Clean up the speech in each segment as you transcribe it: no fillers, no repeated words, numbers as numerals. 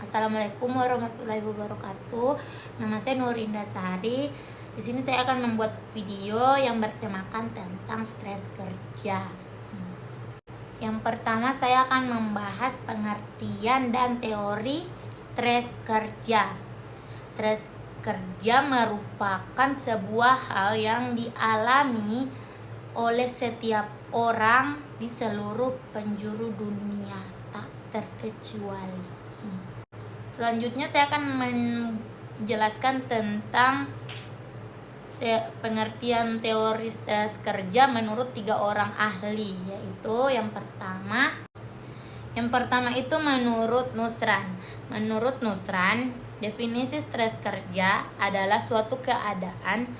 Assalamualaikum warahmatullahi wabarakatuh. Nama saya Nurinda Sari. Di sini saya akan membuat video yang bertemakan tentang stres kerja. Yang pertama saya akan membahas pengertian dan teori stres kerja. Stres kerja merupakan sebuah hal yang dialami oleh setiap orang di seluruh penjuru dunia, tak terkecuali. Selanjutnya saya akan menjelaskan tentang pengertian teori stres kerja menurut 3 orang ahli, yaitu yang pertama itu menurut Nusran. Menurut Nusran, definisi stres kerja adalah suatu keadaan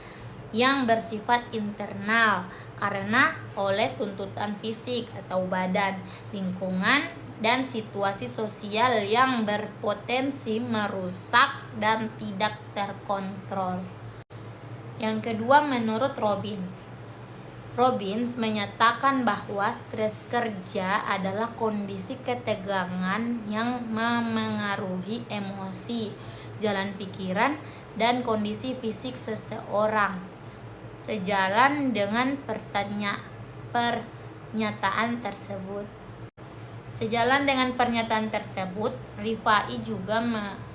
yang bersifat internal karena oleh tuntutan fisik atau badan, lingkungan, dan situasi sosial yang berpotensi merusak dan tidak terkontrol. Yang kedua menurut Robbins. Robbins menyatakan bahwa stres kerja adalah kondisi ketegangan yang memengaruhi emosi, jalan pikiran, dan kondisi fisik seseorang. Sejalan dengan pernyataan tersebut, Rifai juga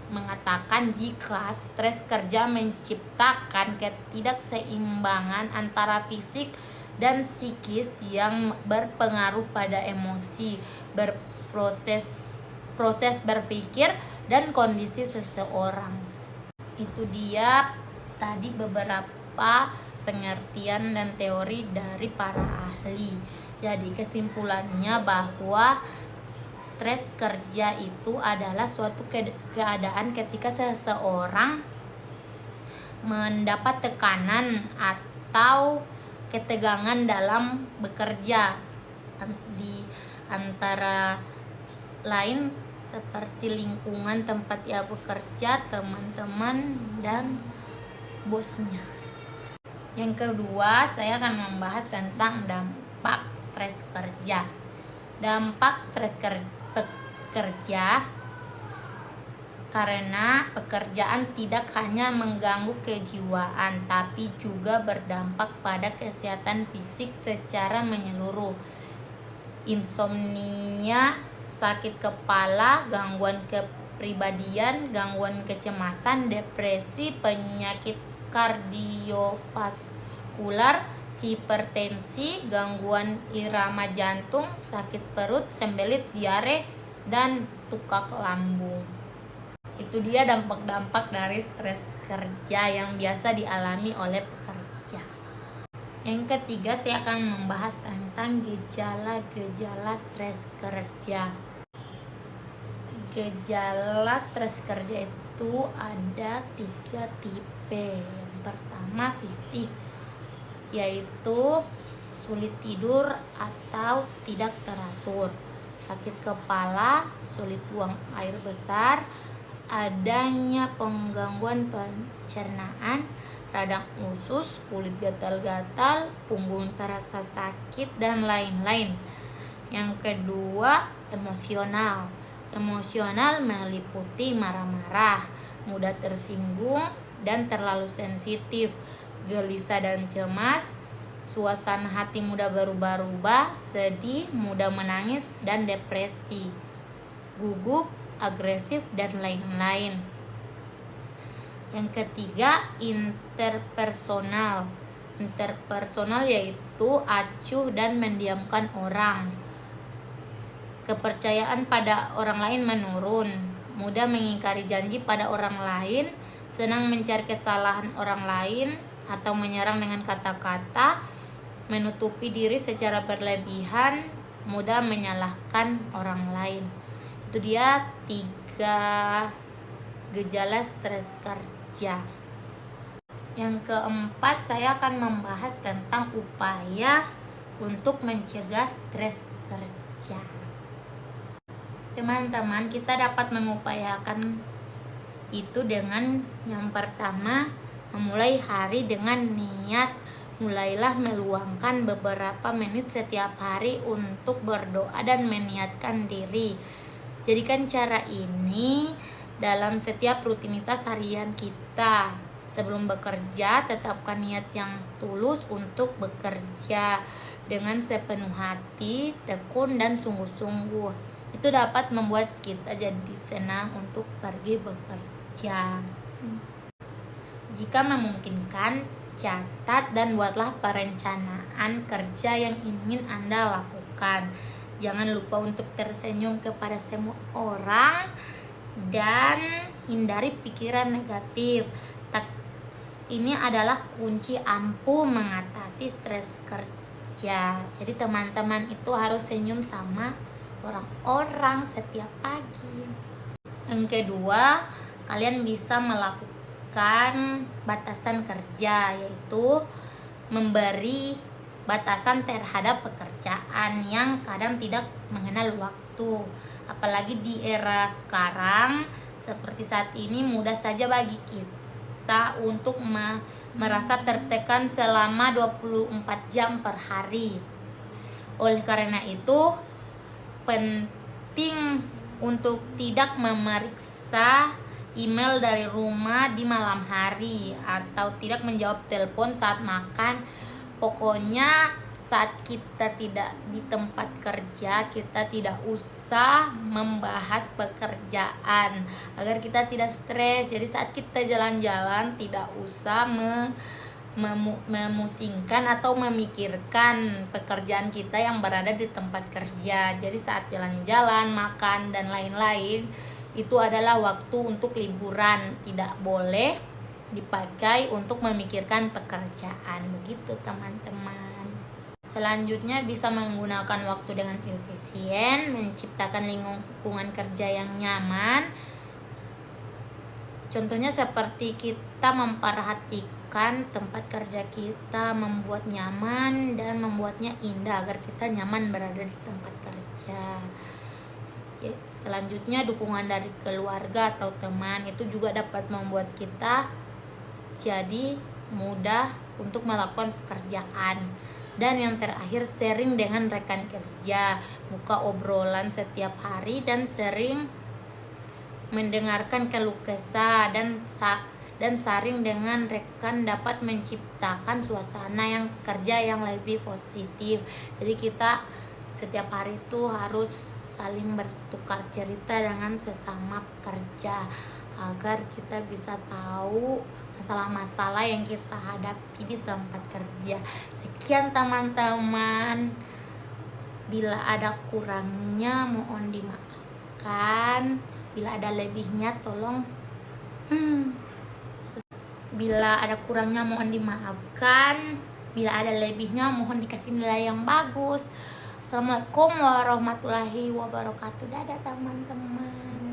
mengatakan jika stres kerja menciptakan ketidakseimbangan antara fisik dan psikis yang berpengaruh pada emosi, proses berpikir, dan kondisi seseorang. Itu dia tadi beberapa pengertian dan teori dari para ahli. Jadi kesimpulannya bahwa stres kerja itu adalah suatu keadaan ketika seseorang mendapat tekanan atau ketegangan dalam bekerja, di antara lain seperti lingkungan tempat ia bekerja, teman-teman, dan bosnya. Yang kedua, saya akan membahas tentang dampak stres kerja. Dampak stres kerja karena pekerjaan tidak hanya mengganggu kejiwaan, tapi juga berdampak pada kesehatan fisik secara menyeluruh. Insomnia, sakit kepala, gangguan kepribadian, gangguan kecemasan, depresi, penyakit kardiovaskular, hipertensi, gangguan irama jantung, sakit perut, sembelit, diare, dan tukak lambung. Itu dia dampak-dampak dari stres kerja yang biasa dialami oleh pekerja. Yang ketiga, saya akan membahas tentang gejala-gejala stres kerja. Gejala stres kerja itu ada 3 tipe. Yang pertama fisik, yaitu sulit tidur atau tidak teratur, sakit kepala, sulit buang air besar, adanya penggangguan pencernaan, radang usus, kulit gatal-gatal, punggung terasa sakit, dan lain-lain. Yang kedua emosional. Emosional meliputi marah-marah, mudah tersinggung dan terlalu sensitif, gelisah dan cemas, suasana hati mudah berubah-ubah, sedih, mudah menangis, dan depresi, gugup, agresif, dan lain-lain. Yang ketiga interpersonal. Interpersonal yaitu acuh dan mendiamkan orang, kepercayaan pada orang lain menurun, mudah mengingkari janji pada orang lain, senang mencari kesalahan orang lain atau menyerang dengan kata-kata, menutupi diri secara berlebihan, mudah menyalahkan orang lain. Itu dia 3 gejala stres kerja. Yang keempat, saya akan membahas tentang upaya untuk mencegah stres kerja. Teman-teman, kita dapat mengupayakan itu dengan yang pertama, memulai hari dengan niat. Mulailah meluangkan beberapa menit setiap hari untuk berdoa dan meniatkan diri. Jadikan cara ini dalam setiap rutinitas harian kita. Sebelum bekerja, tetapkan niat yang tulus untuk bekerja dengan sepenuh hati, tekun, dan sungguh-sungguh. Itu dapat membuat kita jadi senang untuk pergi bekerja. Jika memungkinkan, catat dan buatlah perencanaan kerja yang ingin Anda lakukan. Jangan lupa untuk tersenyum kepada semua orang dan hindari pikiran negatif. Ini adalah kunci ampuh mengatasi stres kerja. Jadi teman-teman itu harus senyum sama orang-orang setiap pagi. Yang kedua, kalian bisa melakukan batasan kerja, yaitu memberi batasan terhadap pekerjaan yang kadang tidak mengenal waktu. Apalagi di era sekarang seperti saat ini, mudah saja bagi kita untuk merasa tertekan selama 24 jam per hari. Oleh karena itu, penting untuk tidak memeriksa email dari rumah di malam hari atau tidak menjawab telepon saat makan. Pokoknya saat kita tidak di tempat kerja, kita tidak usah membahas pekerjaan agar kita tidak stres. Jadi saat kita jalan-jalan, tidak usah memusingkan atau memikirkan pekerjaan kita yang berada di tempat kerja. Jadi saat jalan-jalan, makan, dan lain-lain, itu adalah waktu untuk liburan. Tidak boleh dipakai untuk memikirkan pekerjaan. Begitu teman-teman. Selanjutnya, bisa menggunakan waktu dengan efisien, menciptakan lingkungan kerja yang nyaman. Contohnya seperti kita memperhatikan tempat kerja kita, membuat nyaman dan membuatnya indah agar kita nyaman berada di tempat kerja. Selanjutnya, dukungan dari keluarga atau teman itu juga dapat membuat kita jadi mudah untuk melakukan pekerjaan. Dan yang terakhir, sharing dengan rekan kerja, buka obrolan setiap hari dan sering mendengarkan keluh kesah dan saring dengan rekan dapat menciptakan suasana yang kerja yang lebih positif. Jadi kita setiap hari itu harus saling bertukar cerita dengan sesama pekerja agar kita bisa tahu masalah-masalah yang kita hadapi di tempat kerja. Sekian teman-teman. Bila ada kurangnya mohon dimaafkan. Bila ada lebihnya tolong Bila ada kurangnya mohon dimaafkan. Bila ada lebihnya mohon dikasih nilai yang bagus. Assalamualaikum warahmatullahi wabarakatuh. Dadah teman-teman.